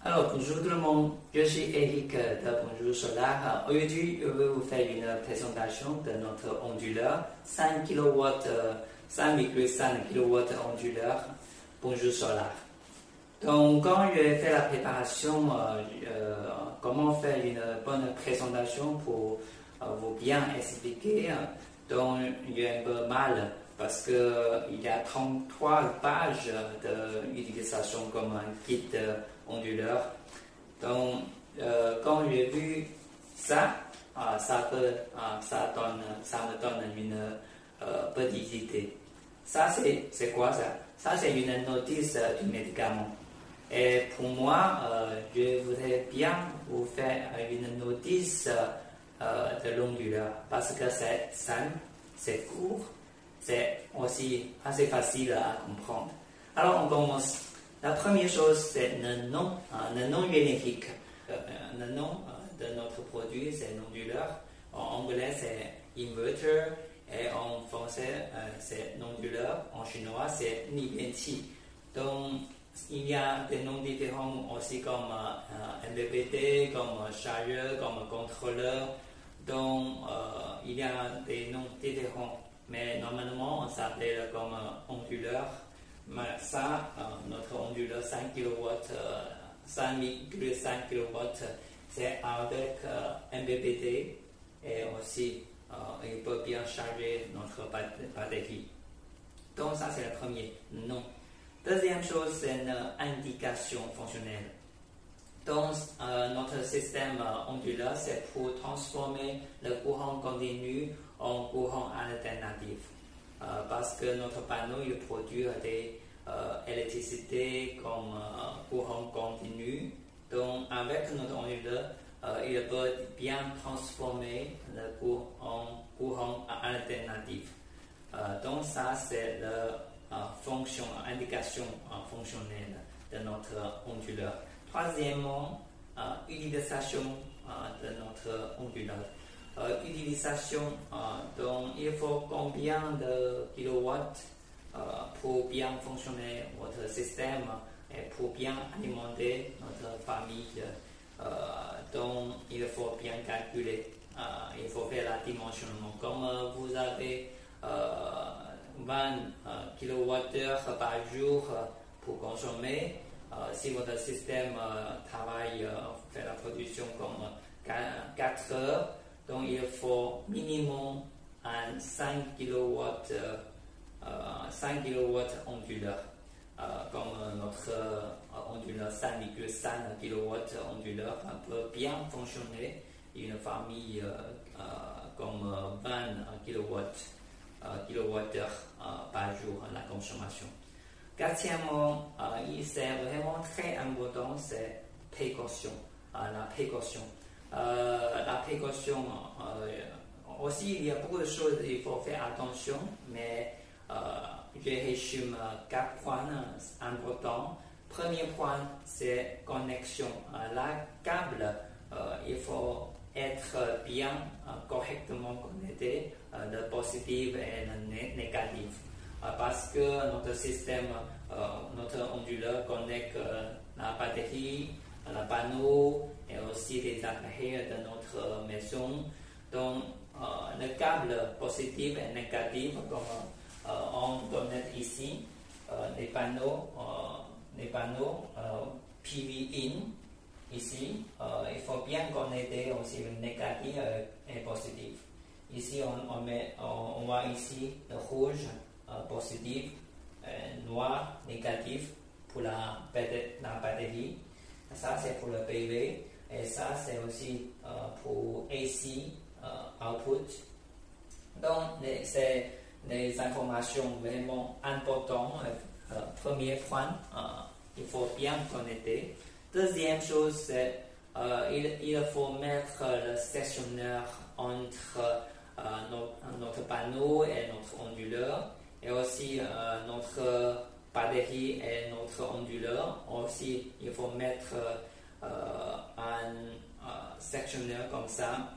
Alors, bonjour tout le monde, je suis Eric de Bonjour Solar. Aujourd'hui, je vais vous faire une présentation de notre onduleur 5 kW, 5,5 kW onduleur Bonjour Solar. Donc, quand je fais la préparation, comment faire une bonne présentation pour vous bien expliquer, donc j'ai un peu mal parce qu'il y a 33 pages d'utilisation comme un guide onduleur. Donc, quand j'ai vu ça, ça me donne une petite idée. Ça, c'est quoi ça? Ça, c'est une notice du médicament. Et pour moi, je voudrais bien vous faire une notice de l'onduleur parce que c'est simple, c'est court, c'est aussi assez facile à comprendre. Alors, on commence. La première chose, c'est le nom générique. Le nom de notre produit, c'est l'onduleur. En anglais, c'est inverter. Et en français, c'est l'onduleur. En chinois, c'est Nibianqi. Donc, il y a des noms différents aussi comme MPPT, comme chargeur, comme contrôleur. Donc, il y a des noms différents. Mais normalement, on s'appelle comme onduleur. Mais ça, notre onduleur 5 kW, 5,5 kW, c'est avec MPPT et aussi il peut bien charger notre batterie. Donc ça c'est le premier nom. Deuxième chose, c'est l'indication fonctionnelle. Donc notre système onduleur, c'est pour transformer le courant continu en courant alternatif. Parce que notre panneau il produit des électricité comme courant continu. Donc avec notre onduleur, il peut bien transformer le courant en courant alternatif. Donc ça c'est la fonction, indication fonctionnelle de notre onduleur. Troisièmement, utilisation de notre onduleur. Utilisation, donc il faut combien de kilowatts pour bien fonctionner votre système et pour bien alimenter notre famille. Donc il faut bien calculer, il faut faire la dimensionnement. Comme vous avez 20 kWh par jour pour consommer, si votre système travaille, fait la production comme 4 heures, donc il faut minimum un 5 kW 5 kW onduleur, comme notre onduleur 5,5 kW onduleur peut bien fonctionner une famille comme 20 kWh par jour la consommation. Quatrièmement, c'est vraiment très important, c'est précaution. La précaution. La précaution, aussi il y a beaucoup de choses, il faut faire attention, mais je résume 4 points importants. Premier point, c'est connexion. La câble, il faut être bien correctement connecté, le positif et le négatif. Parce que notre système, notre onduleur connecte la batterie, le panneau et aussi les appareils de notre maison. Donc, le câble positif et négatif, comme on peut mettre ici, les panneaux PV in, ici, il faut bien connecter aussi le négatif et positif. Ici, on voit ici le rouge positif, noir négatif pour la batterie. Ça, c'est pour le PV. Et ça, c'est aussi pour AC output. Donc, c'est des informations vraiment importantes. Premier point, il faut bien connecter. Deuxième chose, c'est il faut mettre le sectionneur entre notre panneau et notre onduleur, et aussi notre batterie et notre onduleur. Aussi, il faut mettre un sectionneur comme ça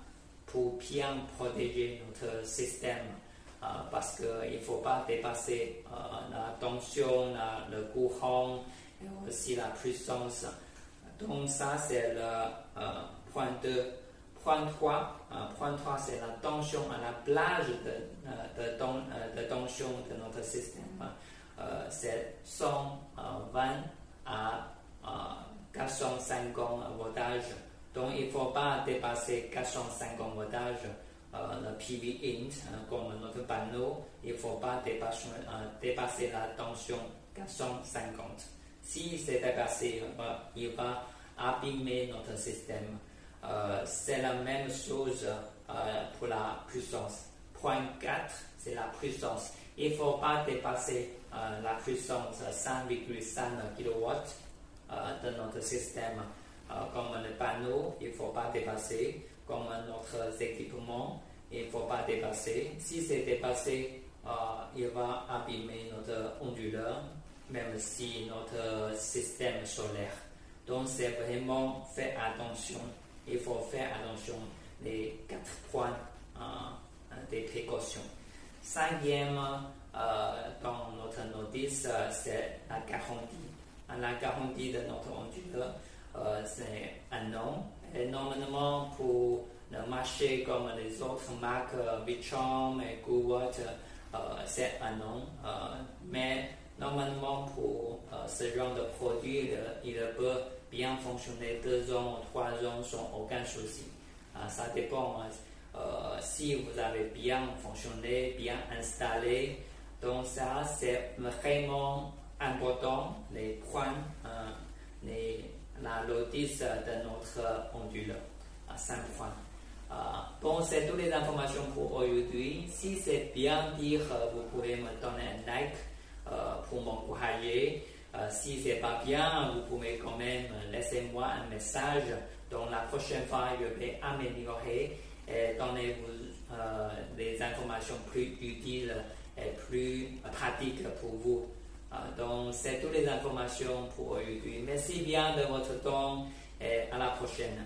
pour bien protéger notre système. Parce qu'il ne faut pas dépasser la tension, le courant et aussi la puissance Donc ça c'est le point 2. Point 3, c'est la tension à la plage de tension de notre système. C'est 120 à 450 voltages. Donc il ne faut pas dépasser 450 voltages. Le PV int, comme notre panneau, il ne faut pas dépasser la tension 450. Si c'est dépassé, il va abîmer notre système. C'est la même chose pour la puissance. Point 4, c'est la puissance. Il ne faut pas dépasser la puissance 5,5 kW de notre système. Comme le panneau, il ne faut pas dépasser. Comme notre équipement, il ne faut pas dépasser. Si c'est dépassé, il va abîmer notre onduleur, même si notre système solaire. Donc c'est vraiment faire attention. Il faut faire attention les 4 points des précautions. Cinquième, dans notre notice, c'est la garantie. La garantie de notre onduleur, c'est un an. Et normalement, pour le marché comme les autres marques, Victron et Goodwatt, c'est un an. Mais normalement, pour ce genre de produit, il peut bien fonctionner 2 ans, 3 ans sans aucun souci. Ça dépend si vous avez bien fonctionné, bien installé. Donc ça, c'est vraiment important, les points, la notice de notre onduleur. 5 points. Bon, c'est toutes les informations pour aujourd'hui. Si c'est bien dire, vous pouvez me donner un like pour m'encourager. Si c'est pas bien, vous pouvez quand même laisser moi un message. Donc la prochaine fois, je vais améliorer et donner-vous des informations plus utiles et plus pratiques pour vous. Donc c'est toutes les informations pour aujourd'hui. Merci bien de votre temps et à la prochaine.